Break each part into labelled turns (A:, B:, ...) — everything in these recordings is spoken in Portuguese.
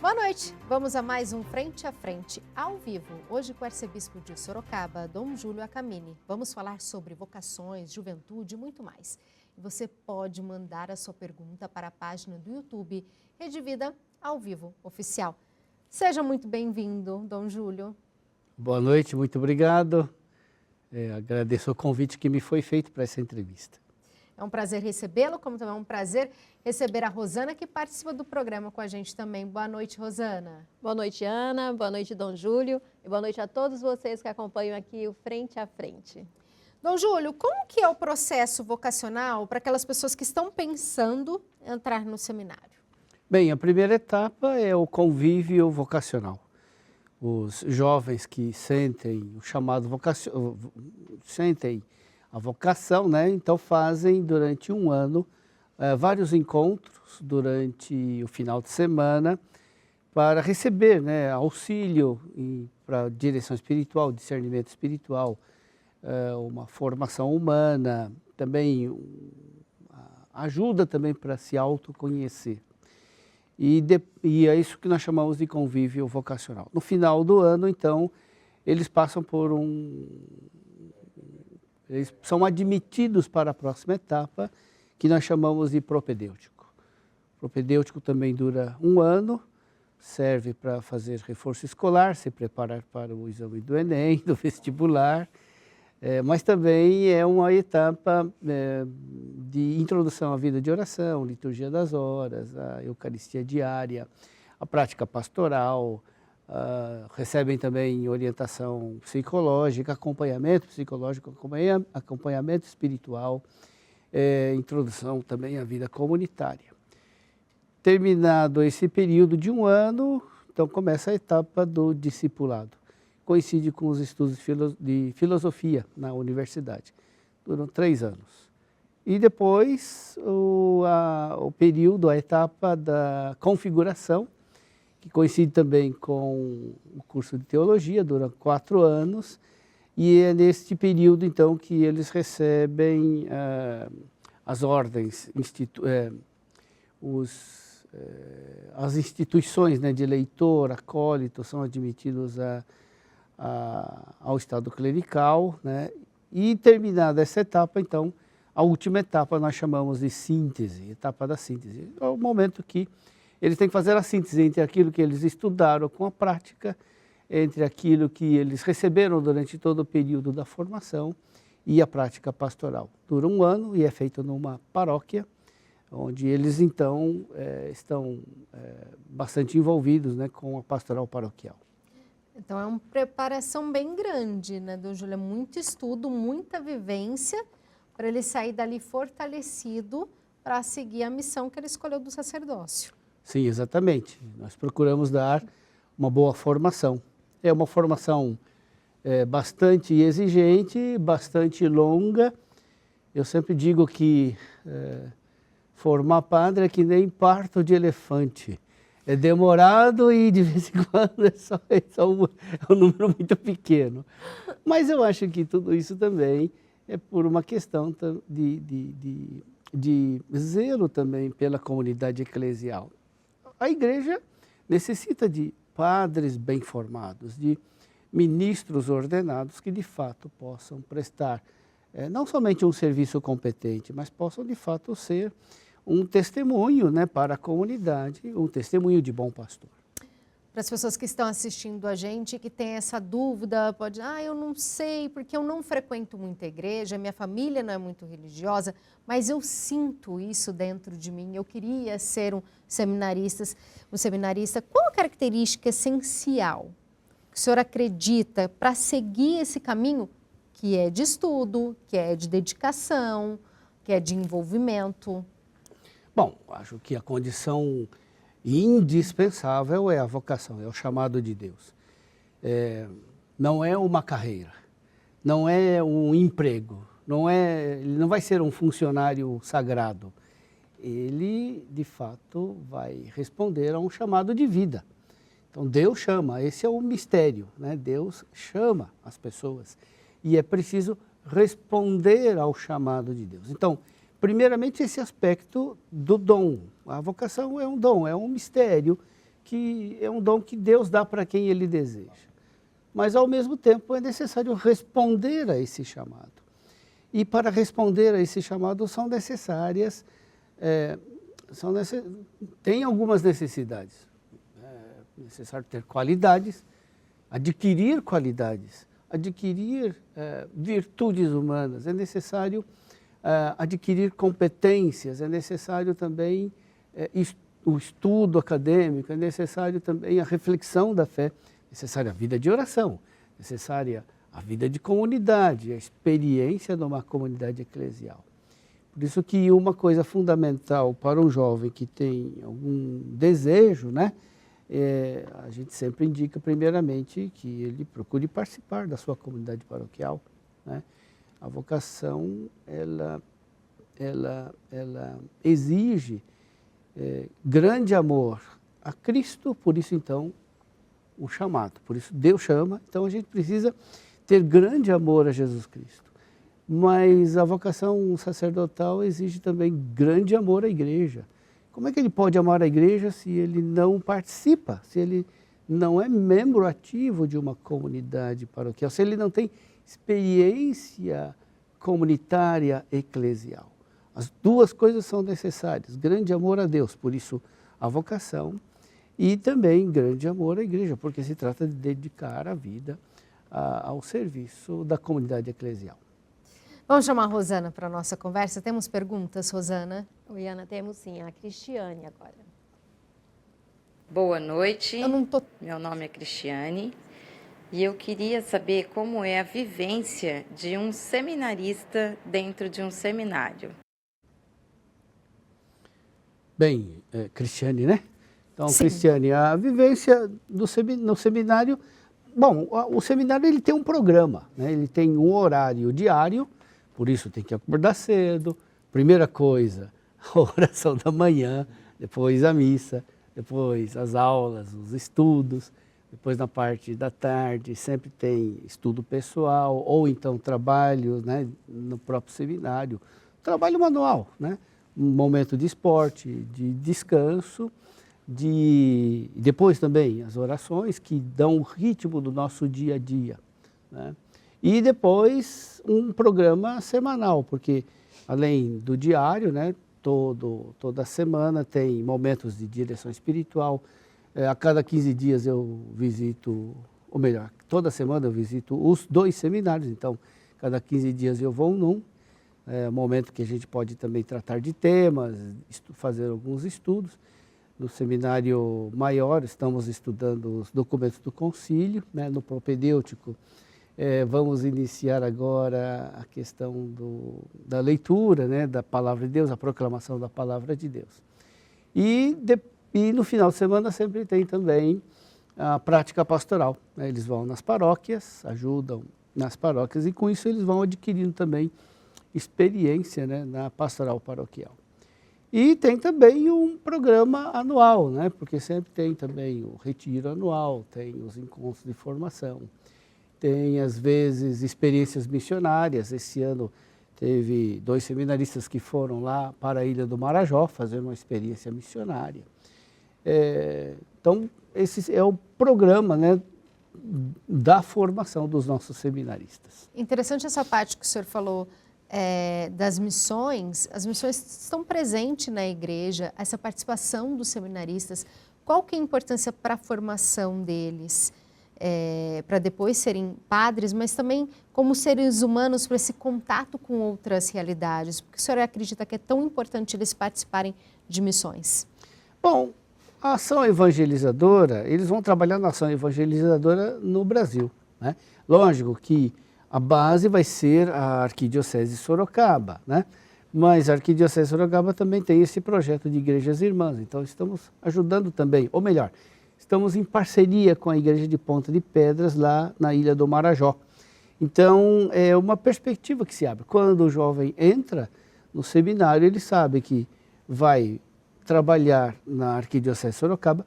A: Boa noite, vamos a mais um Frente a Frente, ao vivo, hoje com o arcebispo de Sorocaba, Dom Júlio Acamini. Vamos falar sobre vocações, juventude e muito mais. E você pode mandar a sua pergunta para a página do YouTube Rede Vida ao Vivo Oficial. Seja muito bem-vindo, Dom Júlio.
B: Boa noite, muito obrigado. Agradeço o convite que me foi feito para essa entrevista.
A: É um prazer recebê-lo, como também é um prazer receber a Rosana, que participa do programa com a gente também. Boa noite, Rosana.
C: Boa noite, Ana. Boa noite, Dom Júlio. E boa noite a todos vocês que acompanham aqui o Frente a Frente.
A: Dom Júlio, como que é o processo vocacional para aquelas pessoas que estão pensando em entrar no seminário?
B: Bem, a primeira etapa é o convívio vocacional. Os jovens que sentem o chamado sentem a vocação, né? Então fazem durante um ano vários encontros durante o final de semana para receber, né, auxílio para direção espiritual, discernimento espiritual, uma formação humana, também ajuda também para se autoconhecer. E é isso que nós chamamos de convívio vocacional. No final do ano, então, eles passam por eles são admitidos para a próxima etapa, que nós chamamos de propedêutico. O propedêutico também dura um ano, serve para fazer reforço escolar, se preparar para o exame do Enem, do vestibular, mas também é uma etapa de introdução à vida de oração, liturgia das horas, a Eucaristia diária, a prática pastoral, recebem também orientação psicológica, acompanhamento psicológico, acompanhamento espiritual, introdução também à vida comunitária. Terminado esse período de um ano, então começa a etapa do discipulado. Coincide com os estudos de filosofia na universidade. Duram 3 anos. E depois o período, a etapa da configuração, que coincide também com o curso de teologia, dura 4 anos, e é neste período, então, que eles recebem as ordens, as instituições, né, de leitor, acólito, são admitidos ao estado clerical, né, e terminada essa etapa, então, a última etapa nós chamamos de síntese, etapa da síntese. É o momento que eles têm que fazer a síntese entre aquilo que eles estudaram com a prática, entre aquilo que eles receberam durante todo o período da formação e a prática pastoral. Dura um ano e é feito numa paróquia, onde eles então estão bastante envolvidos, né, com a pastoral paroquial.
A: Então é uma preparação bem grande, né, Dom Júlio? É muito estudo, muita vivência para ele sair dali fortalecido para seguir a missão que ele escolheu do sacerdócio.
B: Sim, exatamente. Nós procuramos dar uma boa formação. É uma formação bastante exigente, bastante longa. Eu sempre digo que formar padre é que nem parto de elefante. É demorado e de vez em quando é um número muito pequeno. Mas eu acho que tudo isso também é por uma questão de zelo também pela comunidade eclesial. A igreja necessita de padres bem formados, de ministros ordenados que de fato possam prestar não somente um serviço competente, mas possam de fato ser um testemunho, né, para a comunidade, um testemunho de bom pastor.
A: Para as pessoas que estão assistindo a gente, que tem essa dúvida, pode, eu não sei, porque eu não frequento muita igreja, minha família não é muito religiosa, mas eu sinto isso dentro de mim, eu queria ser um seminarista. Qual a característica essencial que o senhor acredita para seguir esse caminho, que é de estudo, que é de dedicação, que é de envolvimento?
B: Bom, acho que a condição indispensável é a vocação, é o chamado de Deus. Não é uma carreira, não é um emprego, ele não vai ser um funcionário sagrado. Ele, de fato, vai responder a um chamado de vida. Então, Deus chama, esse é o mistério, né? Deus chama as pessoas e é preciso responder ao chamado de Deus. Então, primeiramente, esse aspecto do dom. A vocação é um dom, é um mistério que é um dom que Deus dá para quem Ele deseja. Mas, ao mesmo tempo, é necessário responder a esse chamado. E, para responder a esse chamado, são necessárias, tem algumas necessidades. É necessário ter qualidades, adquirir virtudes humanas, é necessário adquirir competências, é necessário também o estudo acadêmico, é necessário também a reflexão da fé, é necessária a vida de oração, é necessária a vida de comunidade, a experiência de uma comunidade eclesial. Por isso que uma coisa fundamental para um jovem que tem algum desejo, né, a gente sempre indica primeiramente que ele procure participar da sua comunidade paroquial, né? A vocação, ela exige grande amor a Cristo, por isso então o chamado, por isso Deus chama, então a gente precisa ter grande amor a Jesus Cristo. Mas a vocação sacerdotal exige também grande amor à igreja. Como é que ele pode amar a igreja se ele não participa, se ele não é membro ativo de uma comunidade paroquial, se ele não tem experiência comunitária eclesial? As duas coisas são necessárias, grande amor a Deus, por isso a vocação, e também grande amor à igreja, porque se trata de dedicar a vida ao serviço da comunidade eclesial.
A: Vamos chamar a Rosana para a nossa conversa. Temos perguntas, Rosana?
C: Oi, Ana, temos sim. A Cristiane agora.
D: Boa noite.
A: Eu não tô...
D: Meu nome é Cristiane e eu queria saber como é a vivência de um seminarista dentro de um seminário.
B: Bem, Cristiane, né? Então,
A: Sim.
B: Cristiane, a vivência no seminário... Bom, o seminário ele tem um programa, né? Ele tem um horário diário, por isso tem que acordar cedo. Primeira coisa, a oração da manhã, depois a missa, depois as aulas, os estudos, depois na parte da tarde sempre tem estudo pessoal ou então trabalho, né, no próprio seminário, trabalho manual, né? Um momento de esporte, de descanso, depois também as orações que dão o ritmo do nosso dia a dia, né? E depois um programa semanal, porque além do diário, né, toda semana tem momentos de direção espiritual. A cada 15 dias eu visito, ou melhor, toda semana eu visito os 2 seminários, então cada 15 dias eu vou num. É um momento que a gente pode também tratar de temas, fazer alguns estudos. No seminário maior, estamos estudando os documentos do concílio, né, no propedêutico. Vamos iniciar agora a questão da leitura, né, da Palavra de Deus, a proclamação da Palavra de Deus. E no final de semana sempre tem também a prática pastoral, né? Eles vão nas paróquias, ajudam nas paróquias e com isso eles vão adquirindo também experiência, né, na pastoral paroquial. E tem também um programa anual, né? Porque sempre tem também o retiro anual, tem os encontros de formação, tem às vezes experiências missionárias. Esse ano teve 2 seminaristas que foram lá para a Ilha do Marajó fazer uma experiência missionária. Então, esse é o programa, né, da formação dos nossos seminaristas.
A: Interessante essa parte que o senhor falou das missões. As missões estão presentes na igreja, essa participação dos seminaristas. Qual que é a importância para a formação deles? Para depois serem padres, mas também como seres humanos para esse contato com outras realidades. Por que o senhor acredita que é tão importante eles participarem de missões?
B: Bom, a ação evangelizadora, eles vão trabalhar na ação evangelizadora no Brasil, né? Lógico que a base vai ser a Arquidiocese de Sorocaba, né? Mas a Arquidiocese de Sorocaba também tem esse projeto de igrejas irmãs, então estamos ajudando também, ou melhor, estamos em parceria com a Igreja de Ponta de Pedras, lá na Ilha do Marajó. Então, é uma perspectiva que se abre. Quando o jovem entra no seminário, ele sabe que vai trabalhar na Arquidiocese de Sorocaba,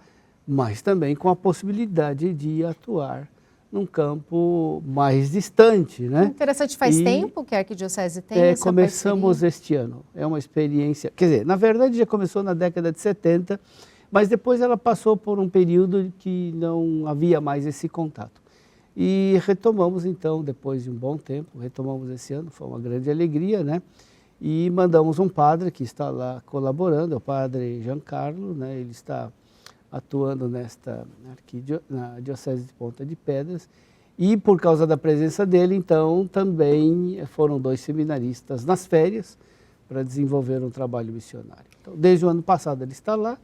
B: mas também com a possibilidade de atuar num campo mais distante, né?
A: Interessante, faz tempo que a Arquidiocese tem essa
B: começamos
A: parceria?
B: Este ano. É uma experiência, quer dizer, na verdade já começou na década de 70, Mas depois ela passou por um período que não havia mais esse contato. E retomamos então, depois de um bom tempo, retomamos esse ano, foi uma grande alegria, né? E mandamos um padre que está lá colaborando, é o padre Giancarlo, né? Ele está atuando na Diocese de Ponta de Pedras. E por causa da presença dele, então, também foram 2 seminaristas nas férias para desenvolver um trabalho missionário. Então, desde o ano passado ele está lá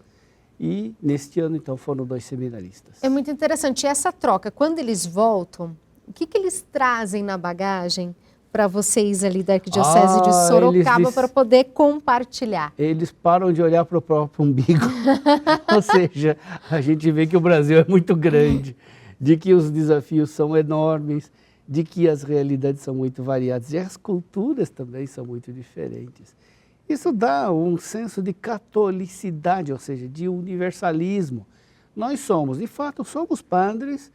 B: e neste ano, então, foram 2 seminaristas.
A: É muito interessante. E essa troca, quando eles voltam, o que eles trazem na bagagem para vocês ali da Arquidiocese de Sorocaba para poder compartilhar?
B: Eles param de olhar para o próprio umbigo. Ou seja, a gente vê que o Brasil é muito grande, de que os desafios são enormes, de que as realidades são muito variadas e as culturas também são muito diferentes. Isso dá um senso de catolicidade, ou seja, de universalismo. Nós somos, de fato, somos padres,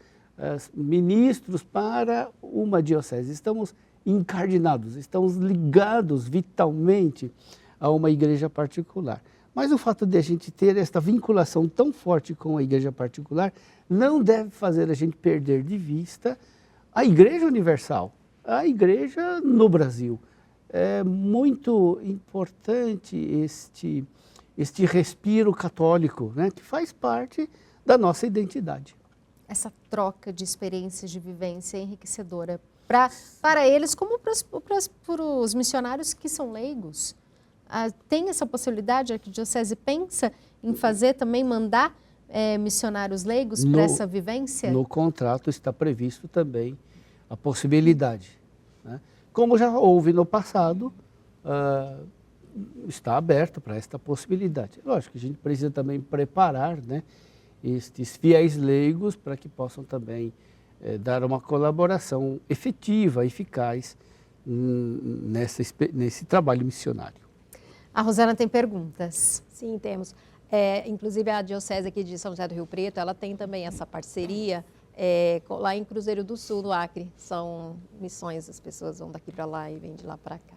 B: ministros para uma diocese. Estamos incardinados, estamos ligados vitalmente a uma igreja particular. Mas o fato de a gente ter esta vinculação tão forte com a igreja particular não deve fazer a gente perder de vista a igreja universal, a igreja no Brasil. É muito importante este respiro católico, né, que faz parte da nossa identidade.
A: Essa troca de experiências de vivência é enriquecedora para eles, como para os missionários que são leigos. Tem essa possibilidade? A Arquidiocese pensa em fazer também, mandar missionários leigos para essa vivência?
B: No contrato está previsto também a possibilidade, né? Como já houve no passado, está aberto para esta possibilidade. Lógico que a gente precisa também preparar, né, estes fiéis leigos para que possam também dar uma colaboração efetiva, eficaz nesse trabalho missionário.
A: A Rosana tem perguntas.
C: Sim, temos. Inclusive a Diocese aqui de São José do Rio Preto, ela tem também essa parceria lá em Cruzeiro do Sul, no Acre. São missões, as pessoas vão daqui para lá e vêm de lá para cá.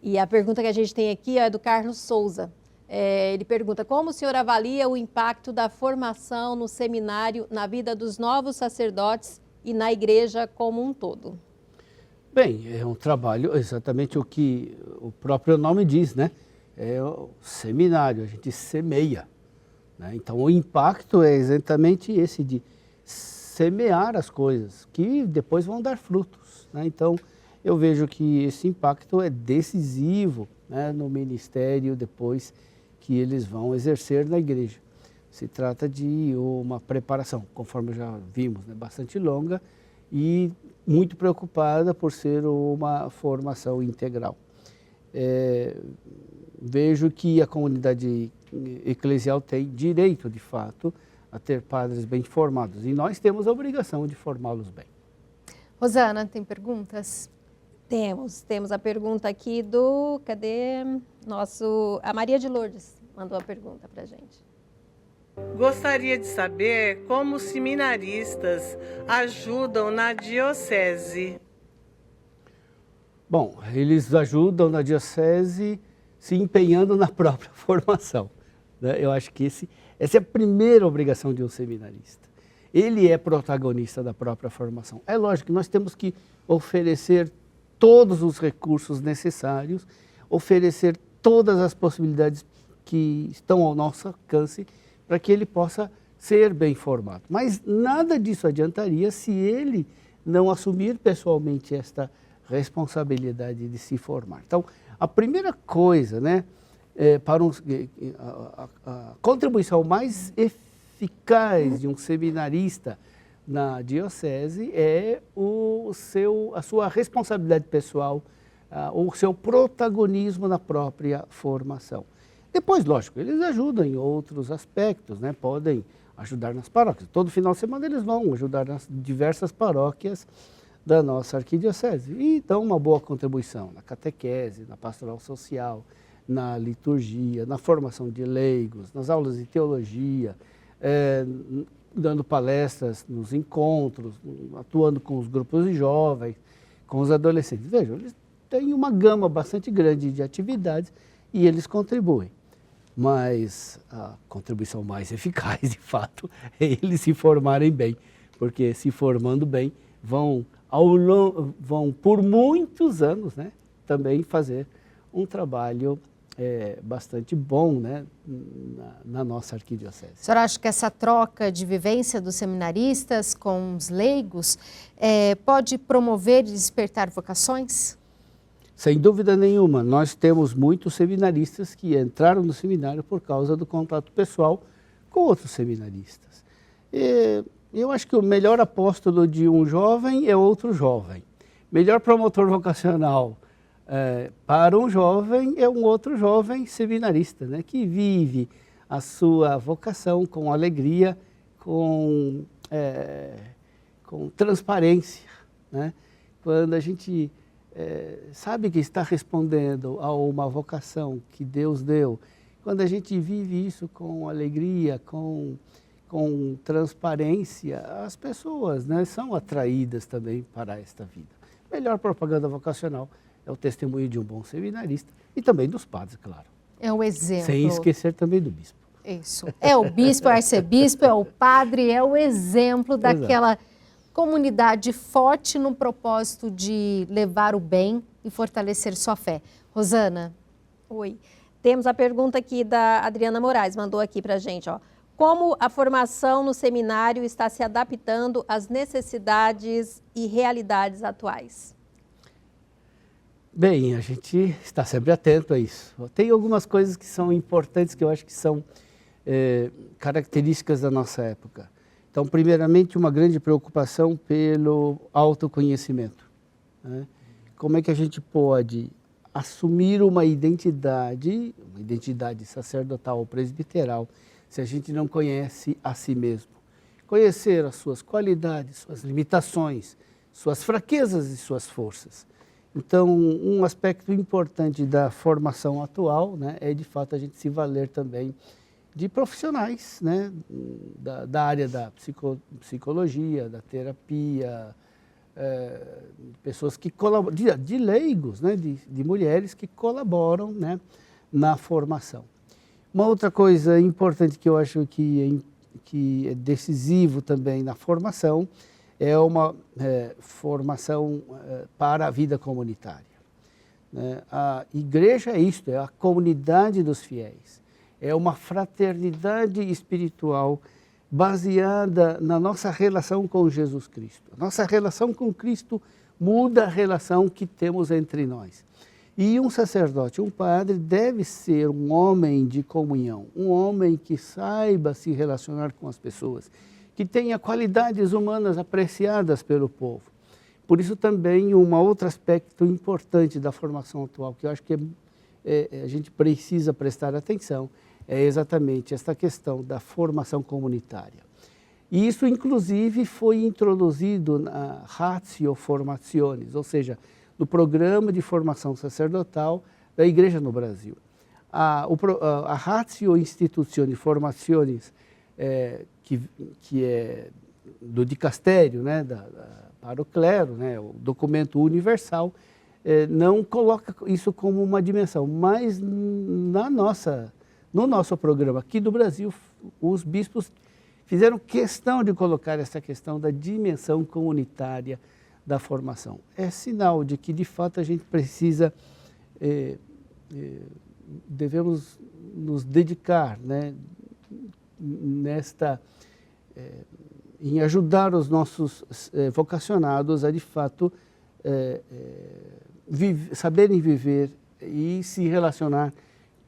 C: E a pergunta que a gente tem aqui é do Carlos Souza. Ele pergunta: como o senhor avalia o impacto da formação no seminário na vida dos novos sacerdotes e na igreja como um todo?
B: Bem, é um trabalho, exatamente o que o próprio nome diz, né? É o seminário, a gente semeia, né? Então o impacto é exatamente esse de semear as coisas, que depois vão dar frutos, né? Então eu vejo que esse impacto é decisivo, né, no ministério depois que eles vão exercer na igreja. Se trata de uma preparação, conforme já vimos, né, bastante longa e muito preocupada por ser uma formação integral. Vejo que a comunidade eclesial tem direito, de fato, a ter padres bem formados e nós temos a obrigação de formá-los bem.
A: Rosana, tem perguntas?
C: Temos a pergunta aqui a Maria de Lourdes mandou a pergunta para a gente.
E: Gostaria de saber como os seminaristas ajudam na diocese.
B: Bom, eles ajudam na diocese se empenhando na própria formação, né? Eu acho que essa é a primeira obrigação de um seminarista. Ele é protagonista da própria formação. É lógico que nós temos que oferecer todos os recursos necessários, oferecer todas as possibilidades que estão ao nosso alcance para que ele possa ser bem formado. Mas nada disso adiantaria se ele não assumir pessoalmente esta responsabilidade de se formar. Então, a primeira coisa, né, para a contribuição mais eficaz de um seminarista na diocese é a sua responsabilidade pessoal, o seu protagonismo na própria formação. Depois, lógico, eles ajudam em outros aspectos, né? Podem ajudar nas paróquias. Todo final de semana eles vão ajudar nas diversas paróquias da nossa arquidiocese e dão uma boa contribuição na catequese, na pastoral social, na liturgia, na formação de leigos, nas aulas de teologia, dando palestras nos encontros, atuando com os grupos de jovens, com os adolescentes. Vejam, eles têm uma gama bastante grande de atividades e eles contribuem. mas a contribuição mais eficaz, de fato, é eles se formarem bem, porque se formando bem, vão por muitos anos, né, também fazer um trabalho bastante bom, né, na nossa arquidiocese.
A: A senhora acha que essa troca de vivência dos seminaristas com os leigos pode promover e despertar vocações?
B: Sem dúvida nenhuma, nós temos muitos seminaristas que entraram no seminário por causa do contato pessoal com outros seminaristas. Eu acho que o melhor apóstolo de um jovem é outro jovem. Melhor promotor vocacional para um jovem é um outro jovem seminarista, né, que vive a sua vocação com alegria, com transparência, né? Quando a gente sabe que está respondendo a uma vocação que Deus deu, quando a gente vive isso com alegria, com transparência, as pessoas, né, são atraídas também para esta vida. Melhor propaganda vocacional é o testemunho de um bom seminarista e também dos padres, claro.
A: É o exemplo.
B: Sem esquecer também do bispo.
A: Isso. É o bispo, é o arcebispo, é o padre, é o exemplo daquela comunidade forte no propósito de levar o bem e fortalecer sua fé. Rosana.
C: Oi. Temos a pergunta aqui da Adriana Moraes, mandou aqui para a gente, ó. Como a formação no seminário está se adaptando às necessidades e realidades atuais?
B: Bem, a gente está sempre atento a isso. Tem algumas coisas que são importantes, que eu acho que são características da nossa época. Então, primeiramente, uma grande preocupação pelo autoconhecimento, né? Como é que a gente pode assumir uma identidade sacerdotal ou presbiteral, se a gente não conhece a si mesmo? Conhecer as suas qualidades, suas limitações, suas fraquezas e suas forças. Então, um aspecto importante da formação atual, né, é, de fato, a gente se valer também de profissionais, né, da área da psicologia, da terapia, pessoas que colaboram, de leigos, né, de mulheres que colaboram, né, na formação. Uma outra coisa importante que eu acho que é decisivo também na formação é uma formação para a vida comunitária, né? A igreja é isto, é a comunidade dos fiéis, é uma fraternidade espiritual baseada na nossa relação com Jesus Cristo. A nossa relação com Cristo muda a relação que temos entre nós. E um sacerdote, um padre, deve ser um homem de comunhão, um homem que saiba se relacionar com as pessoas, que tenha qualidades humanas apreciadas pelo povo. Por isso também um outro aspecto importante da formação atual, que eu acho que a gente precisa prestar atenção, é exatamente esta questão da formação comunitária. E isso, inclusive, foi introduzido na Ratio Formationis, ou seja, no programa de formação sacerdotal da Igreja no Brasil. A Ratio Institutione Formationis, que é do dicastério, né, para o clero, né, o documento universal, não coloca isso como uma dimensão, mas no nosso programa aqui do Brasil, os bispos fizeram questão de colocar essa questão da dimensão comunitária da formação. É sinal de que, de fato, a gente precisa, devemos nos dedicar, né, em ajudar os nossos vocacionados a, de fato, saberem viver e se relacionar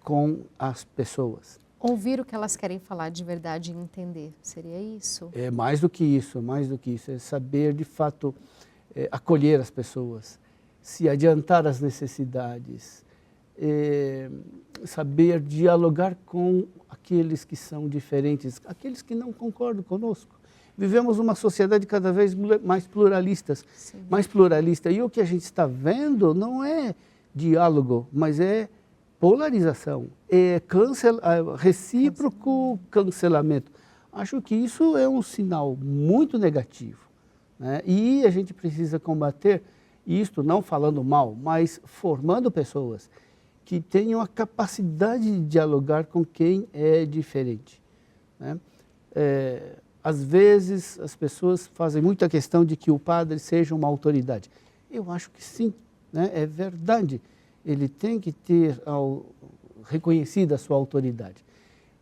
B: com as pessoas.
A: Ouvir o que elas querem falar de verdade e entender, seria isso?
B: É mais do que isso, é saber, de fato, acolher as pessoas, se adiantar às necessidades, saber dialogar com aqueles que são diferentes, aqueles que não concordam conosco. Vivemos uma sociedade cada vez mais pluralista, e o que a gente está vendo não é diálogo, mas é polarização, é recíproco cancelamento. Acho que isso é um sinal muito negativo, né? E a gente precisa combater isto, não falando mal, mas formando pessoas que tenham a capacidade de dialogar com quem é diferente, né? Às vezes, as pessoas fazem muita questão de que o padre seja uma autoridade. Eu acho que sim, né? É verdade. Ele tem que ter reconhecida a sua autoridade.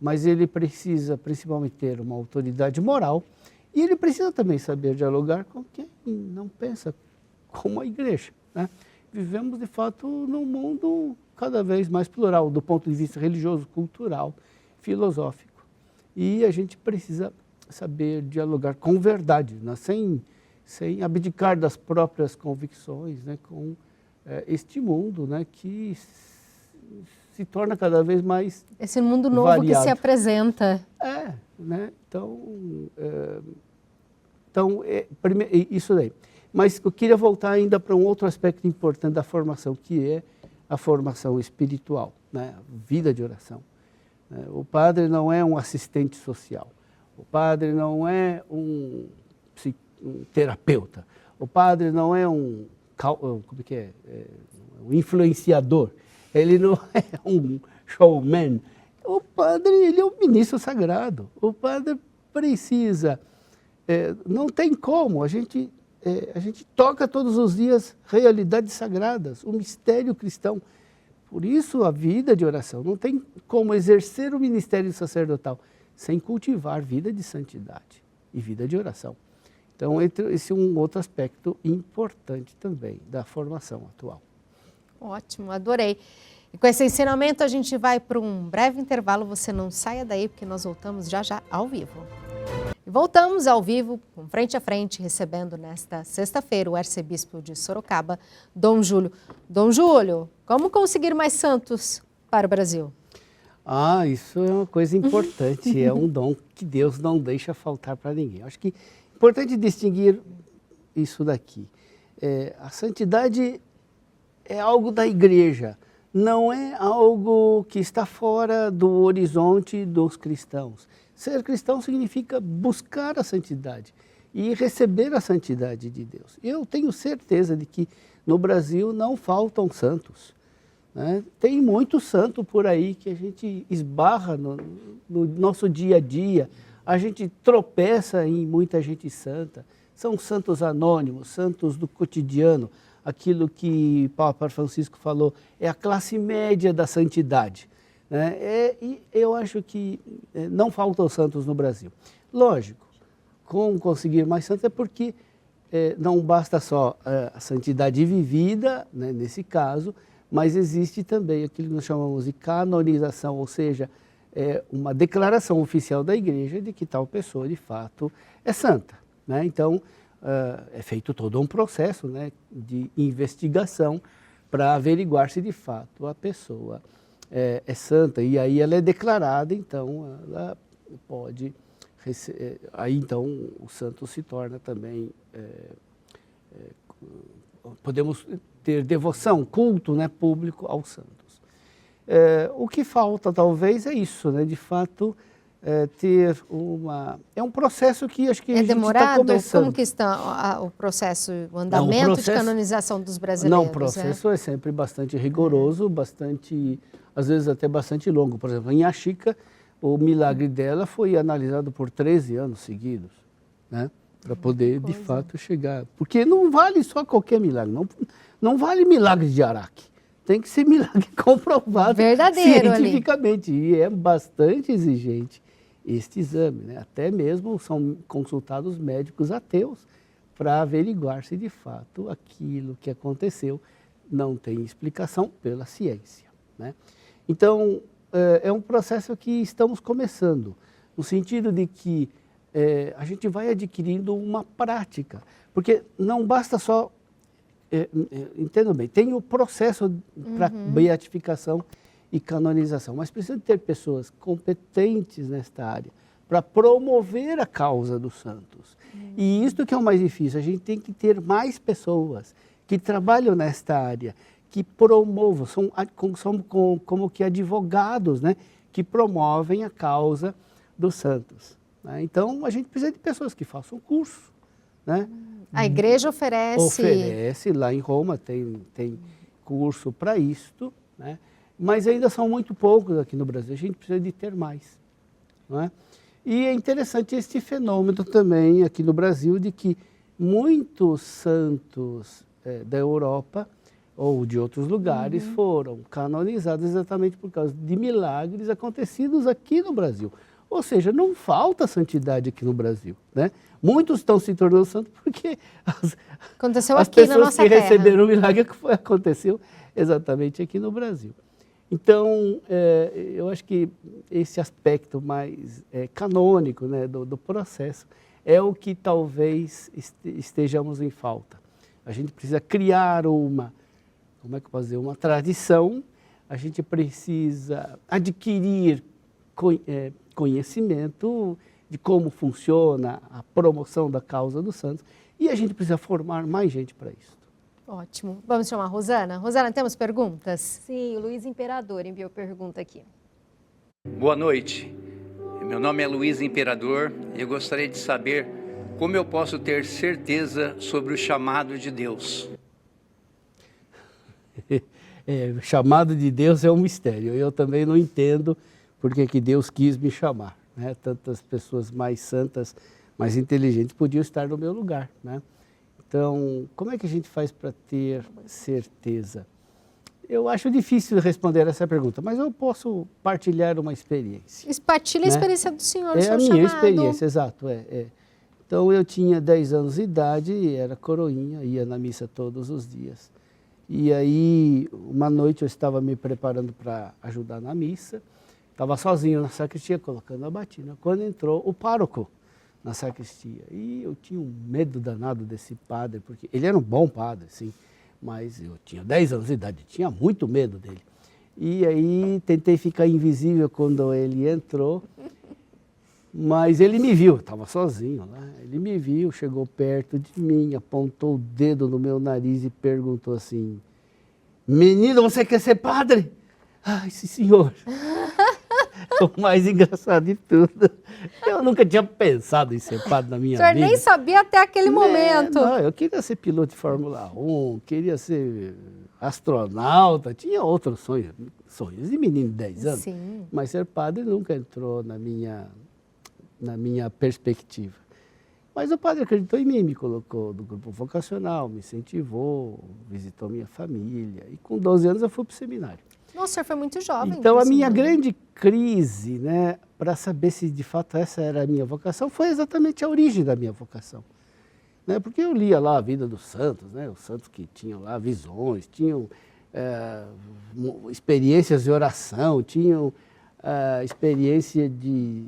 B: Mas ele precisa, principalmente, ter uma autoridade moral e ele precisa também saber dialogar com quem não pensa como a igreja, né? Vivemos, de fato, num mundo cada vez mais plural, do ponto de vista religioso, cultural, filosófico. E a gente precisa saber dialogar com verdade, né? sem abdicar das próprias convicções, né? Com este mundo, né? Que se torna cada vez mais
A: Esse mundo novo
B: variado.
A: que se apresenta.
B: Né? Isso daí. Mas eu queria voltar ainda para um outro aspecto importante da formação, que é a formação espiritual, né? A vida de oração. O padre não é um assistente social, o padre não é um terapeuta, o padre não é um influenciador, ele não é um showman. O padre, ele é um ministro sagrado. O padre precisa, não tem como, a gente toca todos os dias realidades sagradas, o mistério cristão. Por isso a vida de oração, não tem como exercer o ministério sacerdotal sem cultivar vida de santidade e vida de oração. Então, esse é um outro aspecto importante também da formação atual.
A: Ótimo, adorei. E com esse ensinamento a gente vai para um breve intervalo, você não saia daí porque nós voltamos já já ao vivo. E voltamos ao vivo, com Frente a Frente, recebendo nesta sexta-feira o arcebispo de Sorocaba, Dom Júlio. Dom Júlio, como conseguir mais santos para o Brasil?
B: Isso é uma coisa importante, é um dom que Deus não deixa faltar para ninguém. Acho que é importante distinguir isso daqui. A santidade é algo da igreja, não é algo que está fora do horizonte dos cristãos. Ser cristão significa buscar a santidade e receber a santidade de Deus. Eu tenho certeza de que no Brasil não faltam santos, né? Tem muito santo por aí que a gente esbarra no nosso dia a dia, a gente tropeça em muita gente santa. São santos anônimos, santos do cotidiano, aquilo que Papa Francisco falou, é a classe média da santidade, né? E eu acho que não faltam santos no Brasil. Lógico, como conseguir mais santos é porque não basta só a santidade vivida, né, nesse caso, mas existe também aquilo que nós chamamos de canonização, ou seja, uma declaração oficial da igreja de que tal pessoa de fato é santa, né? Então, é feito todo um processo, né, de investigação para averiguar se de fato a pessoa é santa, e aí ela é declarada, então ela pode aí então o santo se torna também, podemos ter devoção, culto, né, público aos santos. O que falta talvez é isso, né, de fato ter é um processo que acho que a gente está começando.
A: Como que está o processo, o andamento de canonização dos brasileiros?
B: Não, o processo é sempre bastante rigoroso, bastante, às vezes até bastante longo. Por exemplo, em Axica, o milagre dela foi analisado por 13 anos seguidos, né, para poder de fato chegar. Porque não vale só qualquer milagre, não vale milagre de Araque. Tem que ser milagre comprovado
A: verdadeiro
B: cientificamente. Ali. E é bastante exigente este exame, né? Até mesmo são consultados médicos ateus para averiguar se de fato aquilo que aconteceu não tem explicação pela ciência, né? Então, é um processo que estamos começando, no sentido de que a gente vai adquirindo uma prática, porque não basta só, entendam bem, tem o processo para beatificação e canonização, mas precisa ter pessoas competentes nesta área para promover a causa dos santos. E isso que é o mais difícil, a gente tem que ter mais pessoas que trabalham nesta área, que promovam, são como que advogados, né, que promovem a causa dos santos, né? Então, a gente precisa de pessoas que façam curso, né?
A: A igreja oferece...
B: Oferece, lá em Roma tem curso para isto, né? mas ainda são muito poucos aqui no Brasil, a gente precisa de ter mais. Não é? E é interessante este fenômeno também aqui no Brasil de que muitos santos da Europa ou de outros lugares foram canonizados exatamente por causa de milagres acontecidos aqui no Brasil. Ou seja, não falta santidade aqui no Brasil, né? Muitos estão se tornando santos porque
A: Aconteceu
B: as
A: aqui na
B: pessoas
A: nossa
B: que
A: terra.
B: receberam o milagre aconteceu exatamente aqui no Brasil. Então, eu acho que esse aspecto mais canônico, né, do processo é o que talvez estejamos em falta. A gente precisa criar uma tradição, a gente precisa adquirir conhecimento de como funciona a promoção da causa dos santos e a gente precisa formar mais gente para isso.
A: Ótimo. Vamos chamar a Rosana? Rosana, temos perguntas?
C: Sim, o Luiz Imperador enviou pergunta aqui.
F: Boa noite. Meu nome é Luiz Imperador e eu gostaria de saber como eu posso ter certeza sobre o chamado de Deus.
B: O chamado de Deus é um mistério. Eu também não entendo porque que Deus quis me chamar, né? Tantas pessoas mais santas, mais inteligentes podiam estar no meu lugar, né? Então, como é que a gente faz para ter certeza? Eu acho difícil responder essa pergunta, mas eu posso partilhar uma experiência.
A: Partilha a
B: né?
A: experiência do senhor, do
B: É
A: seu
B: a minha
A: chamado.
B: experiência, exato. Então, eu tinha 10 anos de idade, era coroinha, ia na missa todos os dias. E aí, uma noite eu estava me preparando para ajudar na missa, estava sozinho na sacristia, colocando a batina, quando entrou o pároco na sacristia. E eu tinha um medo danado desse padre, porque ele era um bom padre, sim, mas eu tinha 10 anos de idade, tinha muito medo dele. E aí tentei ficar invisível quando ele entrou, mas ele me viu, estava sozinho lá, ele me viu, chegou perto de mim, apontou o dedo no meu nariz e perguntou assim: menino, você quer ser padre? Ai, sim, senhor. O mais engraçado de tudo, eu nunca tinha pensado em ser padre na minha
A: O senhor
B: vida.
A: nem sabia até aquele momento.
B: Não, eu queria ser piloto de Fórmula 1, queria ser astronauta, tinha outros sonhos de menino de 10 anos.
A: Sim.
B: Mas ser padre nunca entrou na minha perspectiva. Mas o padre acreditou em mim, me colocou no grupo vocacional, me incentivou, visitou minha família. E com 12 anos eu fui para o seminário.
A: Nossa, o senhor foi muito jovem.
B: Então, a
A: pro
B: minha
A: seminário.
B: grande crise, né, para saber se de fato essa era a minha vocação, foi exatamente a origem da minha vocação. Né, porque eu lia lá a vida dos santos, né, os santos que tinham lá visões, tinham experiências de oração, tinham experiência de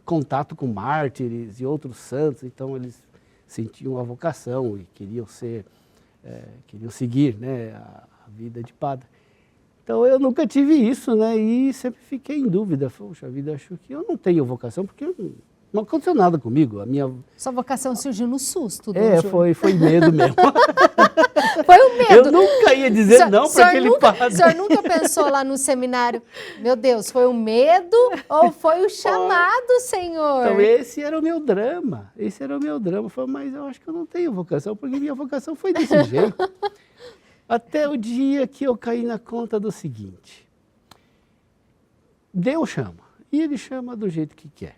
B: contato com mártires e outros santos, então eles sentiam a vocação e queriam seguir, né, a vida de padre. Então, eu nunca tive isso, né? E sempre fiquei em dúvida. Poxa vida, acho que eu não tenho vocação, porque não aconteceu nada comigo.
A: Sua vocação surgiu no susto, Dom Júlio.
B: Foi medo mesmo.
A: Foi o medo.
B: Eu nunca ia dizer não para aquele padre.
A: O senhor nunca pensou lá no seminário, meu Deus, foi o medo ou foi o chamado, Senhor?
B: Então, esse era o meu drama. Falei, mas eu acho que eu não tenho vocação, porque minha vocação foi desse jeito. Até o dia que eu caí na conta do seguinte: Deus chama, e Ele chama do jeito que quer.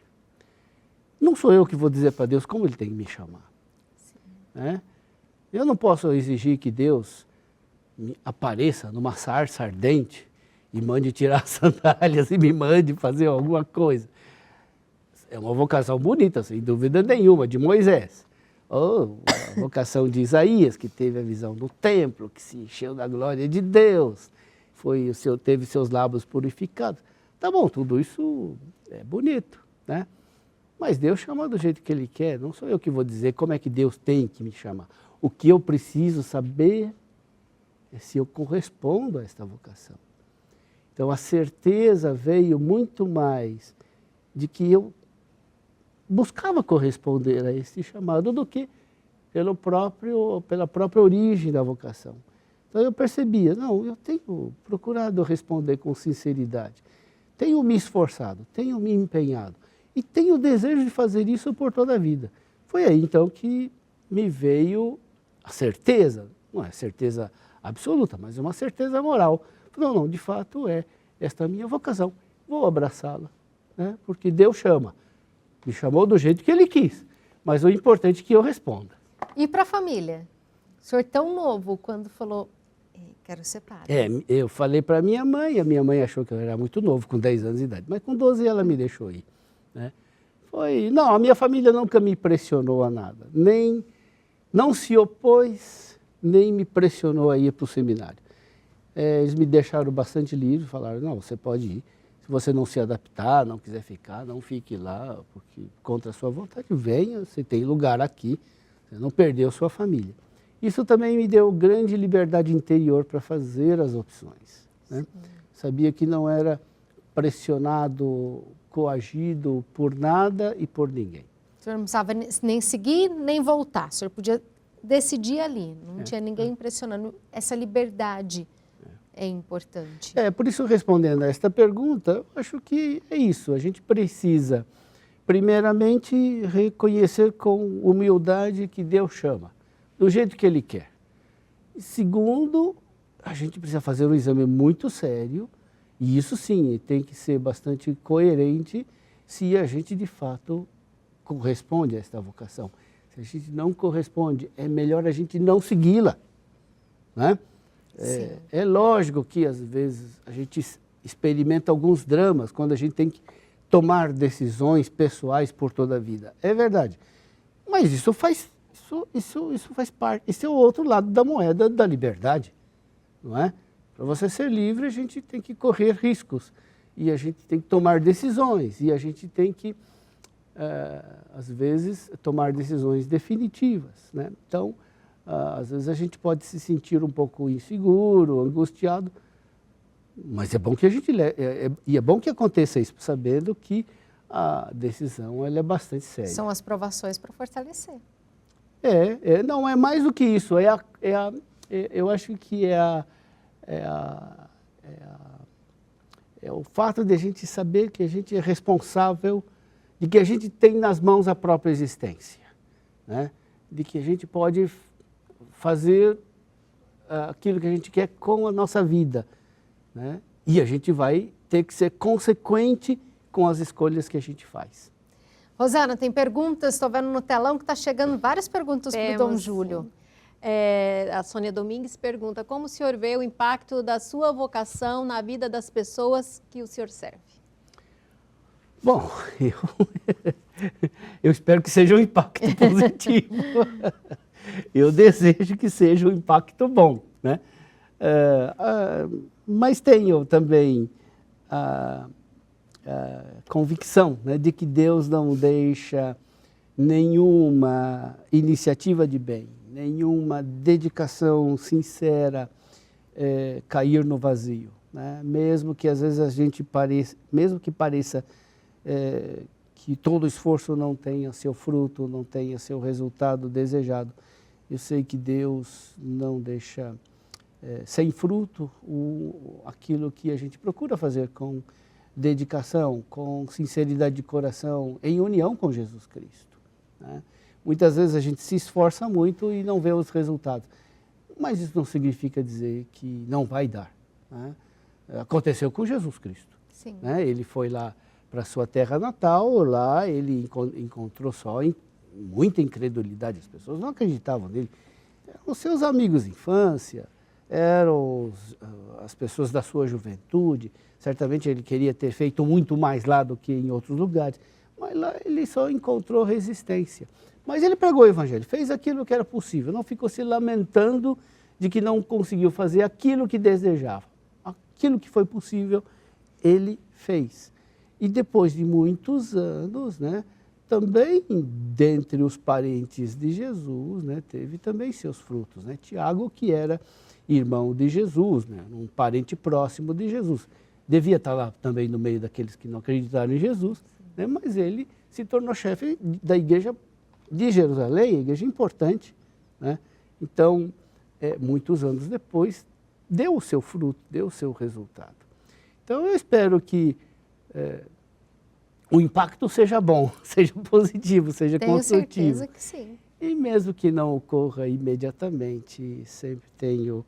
B: Não sou eu que vou dizer para Deus como Ele tem que me chamar. Né? Eu não posso exigir que Deus apareça numa sarça ardente e mande tirar as sandálias e me mande fazer alguma coisa. É uma vocação bonita, sem dúvida nenhuma, de Moisés. Ou a vocação de Isaías, que teve a visão do templo, que se encheu da glória de Deus, teve seus lábios purificados. Tá bom, tudo isso é bonito, né? Mas Deus chama do jeito que Ele quer, não sou eu que vou dizer como é que Deus tem que me chamar. O que eu preciso saber é se eu correspondo a esta vocação. Então, a certeza veio muito mais de que eu buscava corresponder a esse chamado do que pela própria origem da vocação. Então eu percebia, não, eu tenho procurado responder com sinceridade, tenho me esforçado, tenho me empenhado e tenho o desejo de fazer isso por toda a vida. Foi aí então que me veio a certeza, não é certeza absoluta, mas uma certeza moral. não, de fato esta é a minha vocação, vou abraçá-la, né? Porque Deus chama, me chamou do jeito que Ele quis, mas o importante é que eu responda.
A: E para a família? O senhor tão novo, quando falou, quero ser padre.
B: Eu falei para a minha mãe achou que eu era muito novo, com 10 anos de idade, mas com 12 ela me deixou ir, né? Não, a minha família nunca me pressionou a nada, não se opôs, nem me pressionou a ir para o seminário. Eles me deixaram bastante livre, falaram, não, você pode ir, se você não se adaptar, não quiser ficar, não fique lá, porque contra a sua vontade, venha, você tem lugar aqui, você não perdeu sua família. Isso também me deu grande liberdade interior para fazer as opções, né? Sabia que não era pressionado, coagido por nada e por ninguém.
A: O senhor não precisava nem seguir, nem voltar. O senhor podia decidir ali, não tinha ninguém pressionando. Essa liberdade é importante.
B: Por isso, respondendo a esta pergunta, eu acho que é isso. A gente precisa, primeiramente, reconhecer com humildade que Deus chama, do jeito que Ele quer. E segundo, a gente precisa fazer um exame muito sério, e isso sim, tem que ser bastante coerente se a gente de fato corresponde a esta vocação. Se a gente não corresponde, é melhor a gente não segui-la, né? É lógico que às vezes a gente experimenta alguns dramas quando a gente tem que tomar decisões pessoais por toda a vida. É verdade. Mas isso faz parte, isso é o outro lado da moeda da liberdade, não é? Para você ser livre, a gente tem que correr riscos, e a gente tem que tomar decisões, e a gente tem que, às vezes, tomar decisões definitivas, né? Então, às vezes a gente pode se sentir um pouco inseguro, angustiado, mas é bom que a gente e é bom que aconteça isso, sabendo que a decisão ela é bastante séria.
A: São as provações para fortalecer.
B: Não é mais do que isso. Eu acho que é o fato de a gente saber que a gente é responsável, de que a gente tem nas mãos a própria existência, né? De que a gente pode fazer aquilo que a gente quer com a nossa vida, né? E a gente vai ter que ser consequente com as escolhas que a gente faz.
A: Rosana, tem perguntas? Estou vendo no telão que está chegando várias perguntas para o Dom Júlio.
C: A Sônia Domingues pergunta, como o senhor vê o impacto da sua vocação na vida das pessoas que o senhor serve?
B: Bom, eu espero que seja um impacto positivo. Eu desejo que seja um impacto bom, né? Mas tenho também a convicção, né, de que Deus não deixa nenhuma iniciativa de bem, nenhuma dedicação sincera cair no vazio, né? Mesmo que às vezes a gente pareça, mesmo que pareça que todo esforço não tenha seu fruto, não tenha seu resultado desejado, eu sei que Deus não deixa sem fruto aquilo que a gente procura fazer com dedicação, com sinceridade de coração, em união com Jesus Cristo, né? Muitas vezes a gente se esforça muito e não vê os resultados, mas isso não significa dizer que não vai dar, né? Aconteceu com Jesus Cristo, né? Ele foi lá para a sua terra natal, lá ele encontrou só muita incredulidade, as pessoas não acreditavam nele. Eram os seus amigos de infância, eram as pessoas da sua juventude, certamente ele queria ter feito muito mais lá do que em outros lugares, mas lá ele só encontrou resistência. Mas ele pregou o evangelho, fez aquilo que era possível, não ficou se lamentando de que não conseguiu fazer aquilo que desejava. Aquilo que foi possível, ele fez. E depois de muitos anos, né, também dentre os parentes de Jesus, né, teve também seus frutos, né? Tiago, que era irmão de Jesus, né, um parente próximo de Jesus, devia estar lá também no meio daqueles que não acreditaram em Jesus, né, mas ele se tornou chefe da igreja de Jerusalém, a igreja importante, né? Então, muitos anos depois, deu o seu fruto, deu o seu resultado. Então, eu espero que o impacto seja bom, seja positivo, seja construtivo.
A: Tenho certeza que sim.
B: E mesmo que não ocorra imediatamente, sempre tenho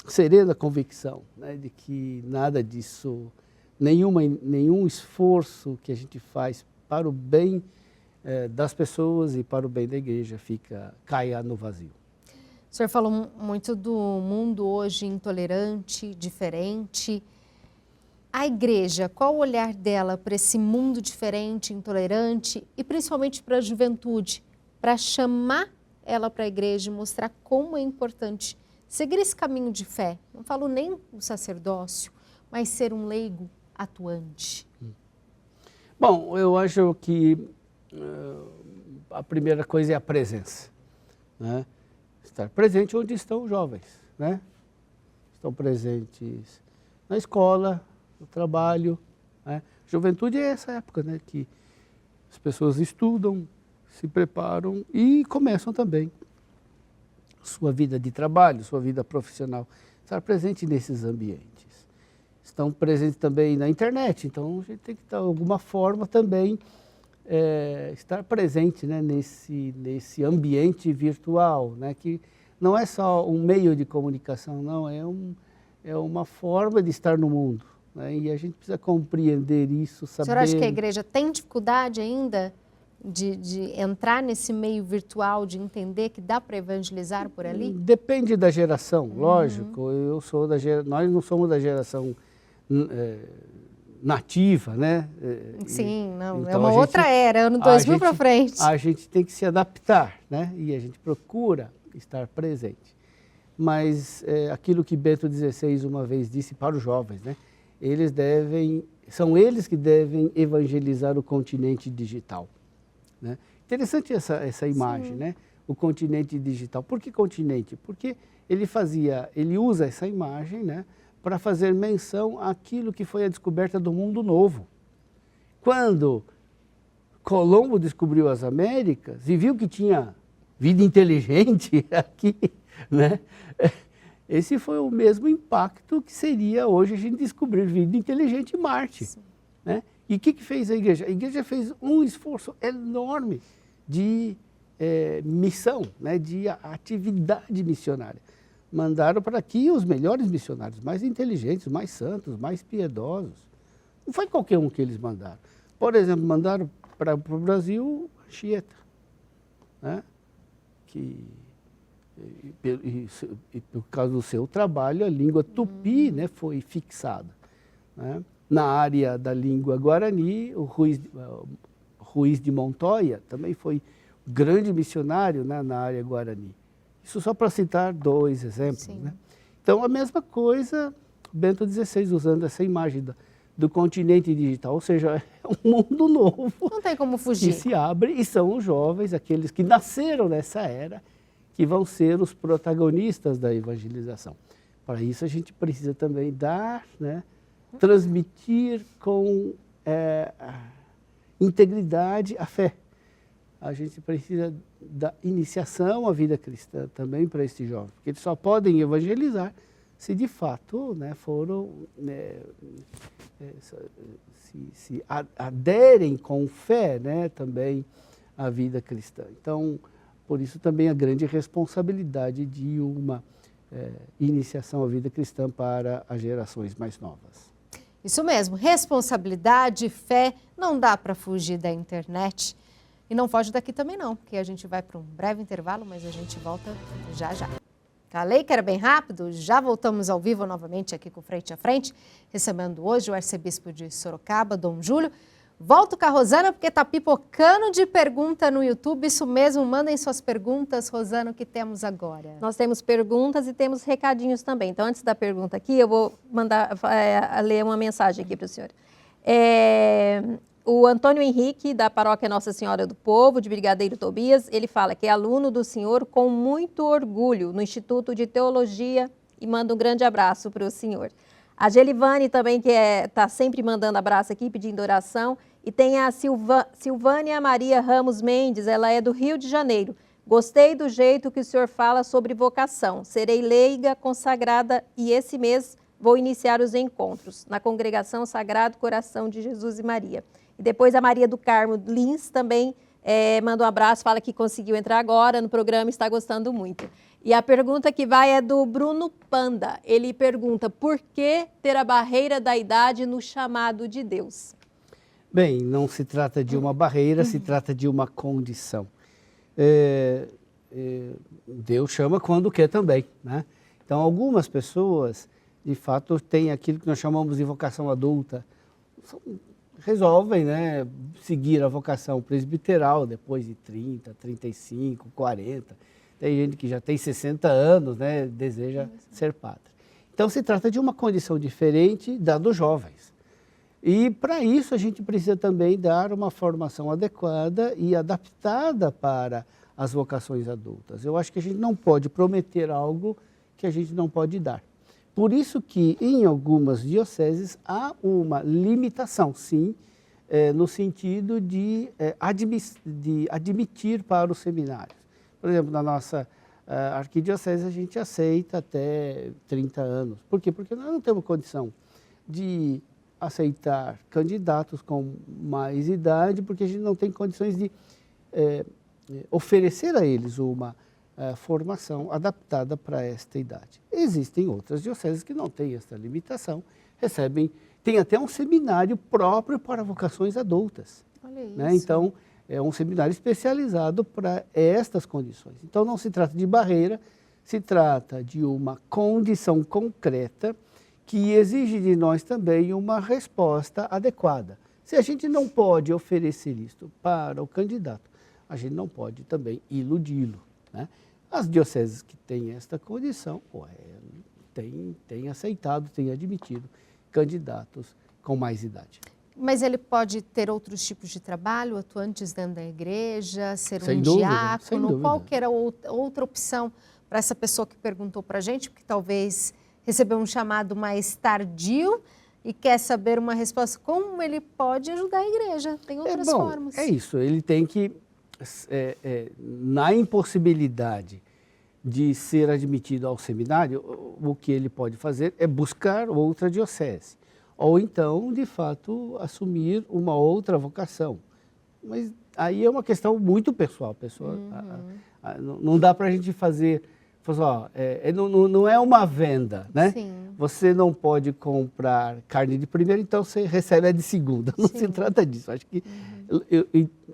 B: serena convicção, né, de que nada disso, nenhum esforço que a gente faz para o bem das pessoas e para o bem da igreja caia no vazio.
A: O senhor falou muito do mundo hoje intolerante, diferente. A igreja, qual o olhar dela para esse mundo diferente, intolerante e principalmente para a juventude, para chamar ela para a igreja e mostrar como é importante seguir esse caminho de fé? Não falo nem o sacerdócio, mas ser um leigo atuante.
B: Bom, eu acho que a primeira coisa é a presença, né? Estar presente onde estão os jovens, né? Estão presentes na escola, no trabalho, né? Juventude é essa época, né, que as pessoas estudam, se preparam e começam também sua vida de trabalho, sua vida profissional. Estar presente nesses ambientes. Estão presentes também na internet, então a gente tem que, de alguma forma, também estar presente, né, nesse ambiente virtual, né, que não é só um meio de comunicação, não, é uma forma de estar no mundo, né, e a gente precisa compreender isso, saber...
A: O senhor acha que a igreja tem dificuldade ainda de entrar nesse meio virtual, de entender que dá para evangelizar por ali?
B: Depende da geração, lógico. Nós não somos da geração nativa, né?
A: Sim, não,
B: então
A: é uma outra era, ano 2000 para frente.
B: A gente tem que se adaptar, né? E a gente procura estar presente. Mas aquilo que Bento XVI uma vez disse para os jovens, né? São eles que devem evangelizar o continente digital, né? Interessante essa imagem, né? O continente digital. Por que continente? Porque ele usa essa imagem, né, para fazer menção àquilo que foi a descoberta do mundo novo. Quando Colombo descobriu as Américas e viu que tinha vida inteligente aqui, né? Esse foi o mesmo impacto que seria hoje a gente descobrir vida inteligente em Marte, né? E o que fez a igreja? A igreja fez um esforço enorme de missão, né, de atividade missionária. Mandaram para aqui os melhores missionários, mais inteligentes, mais santos, mais piedosos. Não foi qualquer um que eles mandaram. Por exemplo, mandaram para o Brasil Anchieta, né, que, por causa do seu trabalho, a língua tupi, né, foi fixada, né? Na área da língua guarani, o Ruiz de Montoya também foi grande missionário, né, na área guarani. Isso só para citar 2 exemplos, né? Então, a mesma coisa, Bento XVI usando essa imagem do continente digital, ou seja, é um mundo novo.
A: Não tem como fugir.
B: Que se abre e são os jovens, aqueles que nasceram nessa era, que vão ser os protagonistas da evangelização. Para isso, a gente precisa também dar, né, transmitir com integridade a fé. A gente precisa da iniciação à vida cristã também para esses jovens, porque eles só podem evangelizar se de fato, né, foram, se aderem com fé, né, também à vida cristã. Então, por isso também a grande responsabilidade de uma iniciação à vida cristã para as gerações mais novas.
A: Isso mesmo, responsabilidade, fé, não dá para fugir da internet. E não foge daqui também não, porque a gente vai para um breve intervalo, mas a gente volta já já. Falei que era bem rápido, já voltamos ao vivo novamente aqui com Frente a Frente, recebendo hoje o arcebispo de Sorocaba, Dom Júlio. Volto com a Rosana, porque está pipocando de pergunta no YouTube, isso mesmo, mandem suas perguntas, Rosana, o que temos agora?
C: Nós temos perguntas e temos recadinhos também. Então, antes da pergunta aqui, eu vou mandar ler uma mensagem aqui para o senhor. O Antônio Henrique, da paróquia Nossa Senhora do Povo, de Brigadeiro Tobias, ele fala que é aluno do senhor com muito orgulho no Instituto de Teologia e manda um grande abraço para o senhor. A Gelivane também, que está sempre mandando abraço aqui, pedindo oração. E tem a Silvânia Maria Ramos Mendes, ela é do Rio de Janeiro. Gostei do jeito que o senhor fala sobre vocação. Serei leiga, consagrada e esse mês vou iniciar os encontros na Congregação Sagrado Coração de Jesus e Maria. E depois a Maria do Carmo Lins também manda um abraço, fala que conseguiu entrar agora no programa e está gostando muito. E a pergunta que vai é do Bruno Panda. Ele pergunta, por que ter a barreira da idade no chamado de Deus?
B: Bem, não se trata de uma barreira, se trata de uma condição. Deus chama quando quer também, né? Então, algumas pessoas, de fato, têm aquilo que nós chamamos de vocação adulta, resolvem, né, seguir a vocação presbiteral depois de 30, 35, 40. Tem gente que já tem 60 anos, né, deseja ser padre. Então, se trata de uma condição diferente da dos jovens. E, para isso, a gente precisa também dar uma formação adequada e adaptada para as vocações adultas. Eu acho que a gente não pode prometer algo que a gente não pode dar. Por isso que, em algumas dioceses, há uma limitação, sim, no sentido de admitir para os seminários. Por exemplo, na nossa arquidiocese, a gente aceita até 30 anos. Por quê? Porque nós não temos condição de aceitar candidatos com mais idade, porque a gente não tem condições de oferecer a eles uma formação adaptada para esta idade. Existem outras dioceses que não têm essa limitação, tem até um seminário próprio para vocações adultas.
A: Olha isso.
B: Né? Então, é um seminário especializado para estas condições. Então, não se trata de barreira, se trata de uma condição concreta que exige de nós também uma resposta adequada. Se a gente não pode oferecer isto para o candidato, a gente não pode também iludi-lo, né? As dioceses que têm esta condição têm aceitado, têm admitido candidatos com mais idade.
A: Mas ele pode ter outros tipos de trabalho, atuantes dentro da igreja, ser
B: Sem
A: um
B: dúvida,
A: diácono,
B: sem dúvida.
A: qual que era outra opção para essa pessoa que perguntou para a gente, porque talvez recebeu um chamado mais tardio e quer saber uma resposta, como ele pode ajudar a igreja? Tem outras formas.
B: É isso, ele tem que, na impossibilidade de ser admitido ao seminário, o que ele pode fazer é buscar outra diocese. Ou então, de fato, assumir uma outra vocação. Mas aí é uma questão muito pessoal. Não dá para a gente fazer... não é uma venda, né?
A: Sim.
B: Você não pode comprar carne de primeira, então você recebe a de segunda. Não se trata disso. Acho que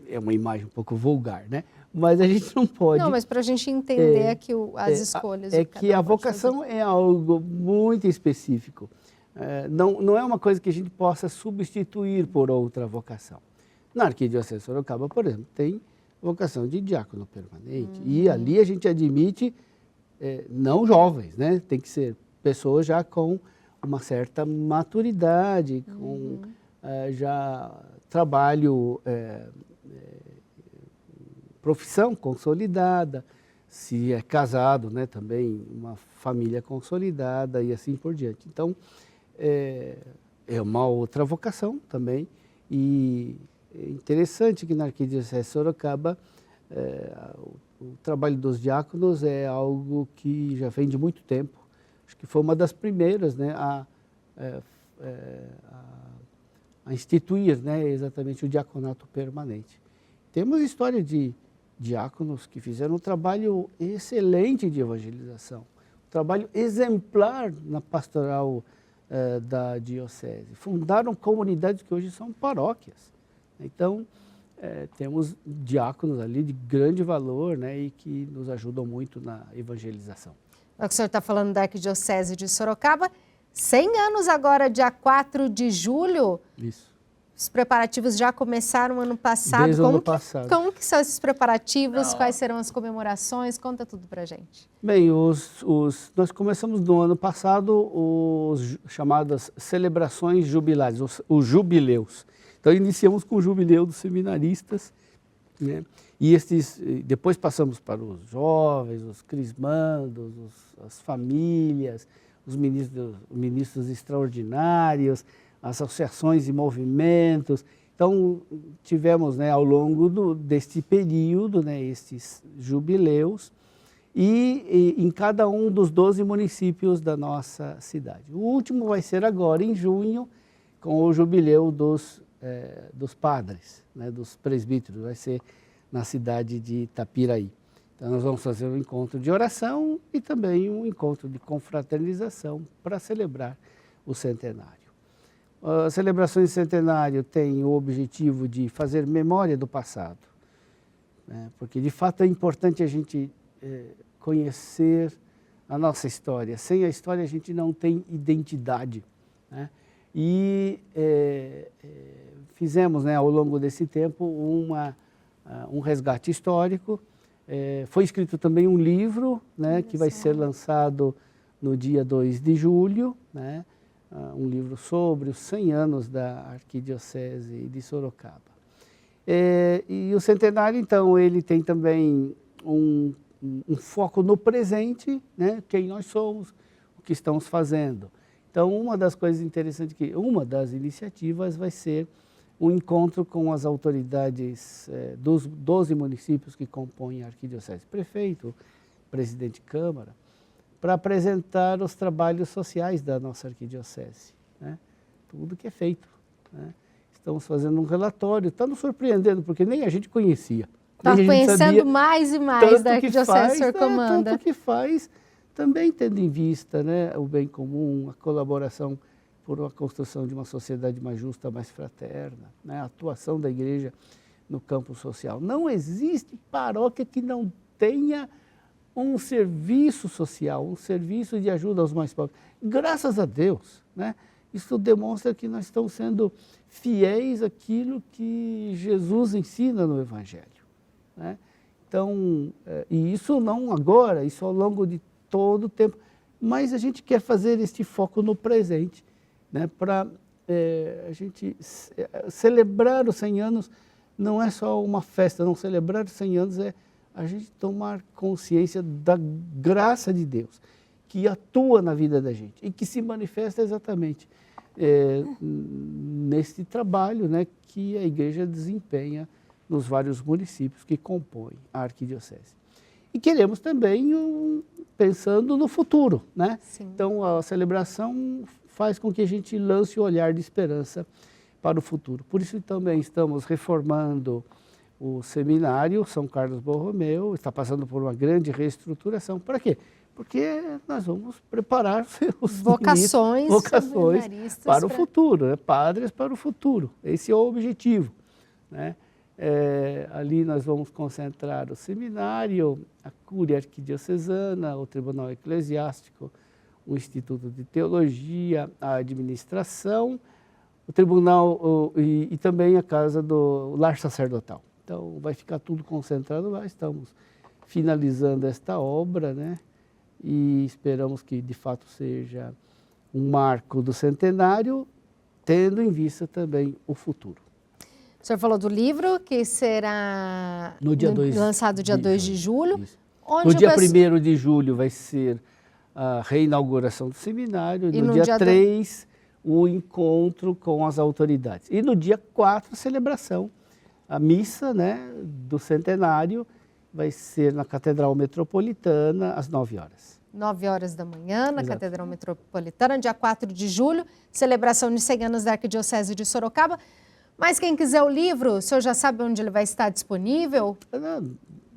B: é uma imagem um pouco vulgar, né? Mas a gente não pode...
A: Não, mas para a gente entender aqui as escolhas.
B: É que a vocação é algo muito específico. Não é uma coisa que a gente possa substituir por outra vocação. Na Arquidiocese de Sorocaba, por exemplo, tem vocação de diácono permanente. E ali a gente admite não jovens, né? Tem que ser pessoas já com uma certa maturidade, com já trabalho, profissão consolidada, se é casado, né? Também uma família consolidada e assim por diante. Então, é uma outra vocação também, e é interessante que na Arquidiocese de Sorocaba o trabalho dos diáconos é algo que já vem de muito tempo. Acho que foi uma das primeiras, né, a instituir, né, exatamente o diaconato permanente. Temos história de diáconos que fizeram um trabalho excelente de evangelização, um trabalho exemplar na pastoral da diocese. Fundaram comunidades que hoje são paróquias. Então, temos diáconos ali de grande valor, né, e que nos ajudam muito na evangelização.
A: O senhor está falando da Arquidiocese de Sorocaba, 100 anos agora, dia 4 de julho.
B: Isso.
A: Os preparativos já começaram ano passado.
B: Desde o ano passado.
A: Como que são esses preparativos? Quais serão as comemorações? Conta tudo pra gente.
B: Bem, nós começamos no ano passado os chamadas celebrações jubilares, os jubileus. Então, iniciamos com o jubileu dos seminaristas, né? E depois passamos para os jovens, os crismandos, as famílias, os ministros extraordinários, associações e movimentos. Então, tivemos, né, ao longo deste período, né, estes jubileus, e em cada um dos 12 municípios da nossa cidade. O último vai ser agora, em junho, com o jubileu dos padres, né, dos presbíteros, vai ser na cidade de Itapiraí. Então, nós vamos fazer um encontro de oração e também um encontro de confraternização para celebrar o centenário. As celebrações de centenário têm o objetivo de fazer memória do passado, né? Porque, de fato, é importante a gente conhecer a nossa história. Sem a história, a gente não tem identidade, né? E fizemos, né, ao longo desse tempo um resgate histórico. Foi escrito também um livro, né, que vai ser lançado no dia 2 de julho, né, um livro sobre os 100 anos da Arquidiocese de Sorocaba. E o centenário, então, ele tem também um foco no presente, né, quem nós somos, o que estamos fazendo. Então, uma das coisas interessantes, uma das iniciativas vai ser um encontro com as autoridades dos 12 municípios que compõem a Arquidiocese, prefeito, presidente de Câmara, para apresentar os trabalhos sociais da nossa Arquidiocese, né? Tudo que é feito, né? Estamos fazendo um relatório, está nos surpreendendo, porque nem a gente conhecia.
A: Está conhecendo mais e mais da Arquidiocese que o senhor comanda.
B: Tanto que faz, também tendo em vista, né, o bem comum, a colaboração por uma construção de uma sociedade mais justa, mais fraterna, né? A atuação da igreja no campo social. Não existe paróquia que não tenha um serviço social, um serviço de ajuda aos mais pobres. Graças a Deus, né? Isso demonstra que nós estamos sendo fiéis àquilo que Jesus ensina no Evangelho, né? Então, e isso não agora, isso ao longo de todo o tempo, mas a gente quer fazer este foco no presente, né, para a gente celebrar os 100 anos. Não é só uma festa, não, celebrar os 100 anos é a gente tomar consciência da graça de Deus, que atua na vida da gente e que se manifesta exatamente nesse trabalho, né, que a igreja desempenha nos vários municípios que compõem a Arquidiocese. E queremos também, pensando no futuro, né?
A: Sim.
B: Então, a celebração faz com que a gente lance o olhar de esperança para o futuro. Por isso também estamos reformando o seminário São Carlos Borromeu, está passando por uma grande reestruturação. Para quê? Porque nós vamos preparar os
A: vocações
B: para o futuro, né? Padres para o futuro. Esse é o objetivo, né? Ali nós vamos concentrar o seminário, a Cúria Arquidiocesana, o Tribunal Eclesiástico, o Instituto de Teologia, a administração, o Tribunal e também a Casa do Lar Sacerdotal. Então, vai ficar tudo concentrado lá. Estamos finalizando esta obra, né? E esperamos que, de fato, seja um marco do centenário, tendo em vista também o futuro.
A: O senhor falou do livro, que será lançado dia 2 de julho.
B: No dia 1º de julho vai ser a reinauguração do seminário, e no dia 3, o encontro com as autoridades. E no dia 4, a celebração, a missa, né, do centenário, vai ser na Catedral Metropolitana, às 9 horas.
A: 9 horas da manhã, na
B: Exato.
A: Catedral Metropolitana, dia 4 de julho, celebração de 100 anos da Arquidiocese de Sorocaba. Mas quem quiser o livro, o senhor já sabe onde ele vai estar disponível?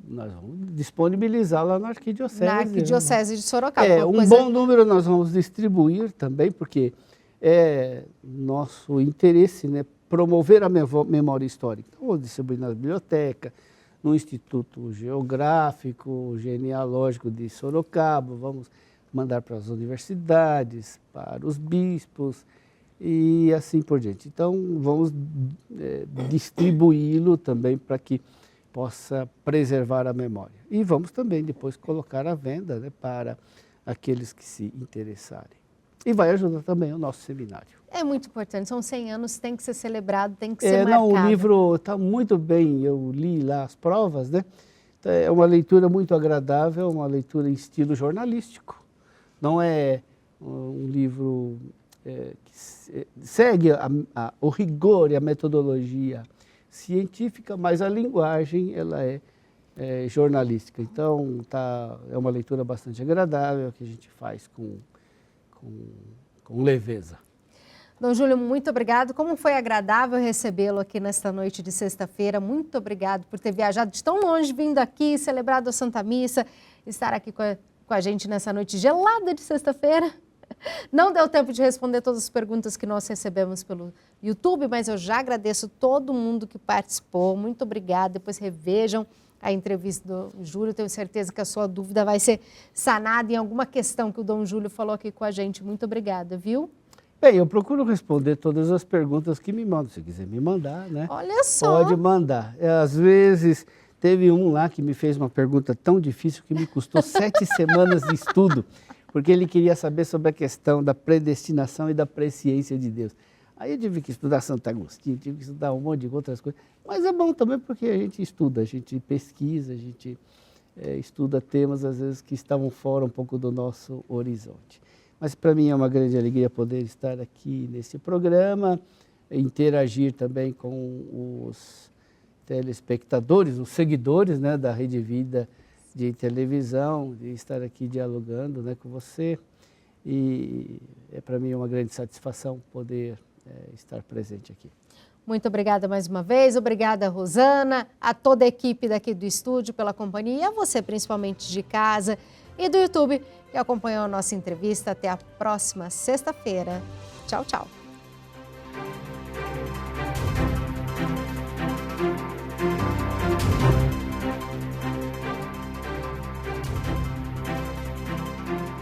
B: Nós vamos disponibilizar lá na Arquidiocese.
A: Na Arquidiocese de Sorocaba.
B: Bom número nós vamos distribuir também, porque é nosso interesse, né, promover a memória histórica. Então, vamos distribuir na biblioteca, no Instituto Geográfico, Genealógico de Sorocaba, vamos mandar para as universidades, para os bispos e assim por diante. Então, vamos distribuí-lo também para que possa preservar a memória. E vamos também depois colocar à venda, né, para aqueles que se interessarem. E vai ajudar também o nosso seminário.
A: É muito importante, são 100 anos, tem que ser celebrado, tem que ser marcado.
B: O livro está muito bem, eu li lá as provas, né? É uma leitura muito agradável, uma leitura em estilo jornalístico. Não é um livro que segue o rigor e a metodologia científica, mas a linguagem ela é jornalística. Então, é uma leitura bastante agradável que a gente faz com leveza.
A: Dom Júlio, muito obrigado. Como foi agradável recebê-lo aqui nesta noite de sexta-feira. Muito obrigado por ter viajado de tão longe, vindo aqui, celebrado a Santa Missa, estar aqui com a gente nessa noite gelada de sexta-feira. Não deu tempo de responder todas as perguntas que nós recebemos pelo YouTube, mas eu já agradeço todo mundo que participou. Muito obrigada. Depois revejam a entrevista do Júlio. Tenho certeza que a sua dúvida vai ser sanada em alguma questão que o Dom Júlio falou aqui com a gente. Muito obrigada, viu?
B: Bem, eu procuro responder todas as perguntas que me mandam. Se quiser me mandar, né?
A: Olha só.
B: Pode mandar. Às vezes, teve um lá que me fez uma pergunta tão difícil que me custou 7 semanas de estudo, porque ele queria saber sobre a questão da predestinação e da presciência de Deus. Aí eu tive que estudar Santo Agostinho, tive que estudar um monte de outras coisas. Mas é bom também porque a gente estuda, a gente pesquisa, a gente estuda temas, às vezes, que estavam fora um pouco do nosso horizonte. Mas para mim é uma grande alegria poder estar aqui nesse programa, interagir também com os telespectadores, os seguidores, né, da Rede Vida de televisão, de estar aqui dialogando, né, com você. E é para mim uma grande satisfação poder estar presente aqui.
A: Muito obrigada mais uma vez, obrigada Rosana, a toda a equipe daqui do estúdio pela companhia, e a você principalmente de casa e do YouTube que acompanhou a nossa entrevista. Até a próxima sexta-feira. Tchau, tchau.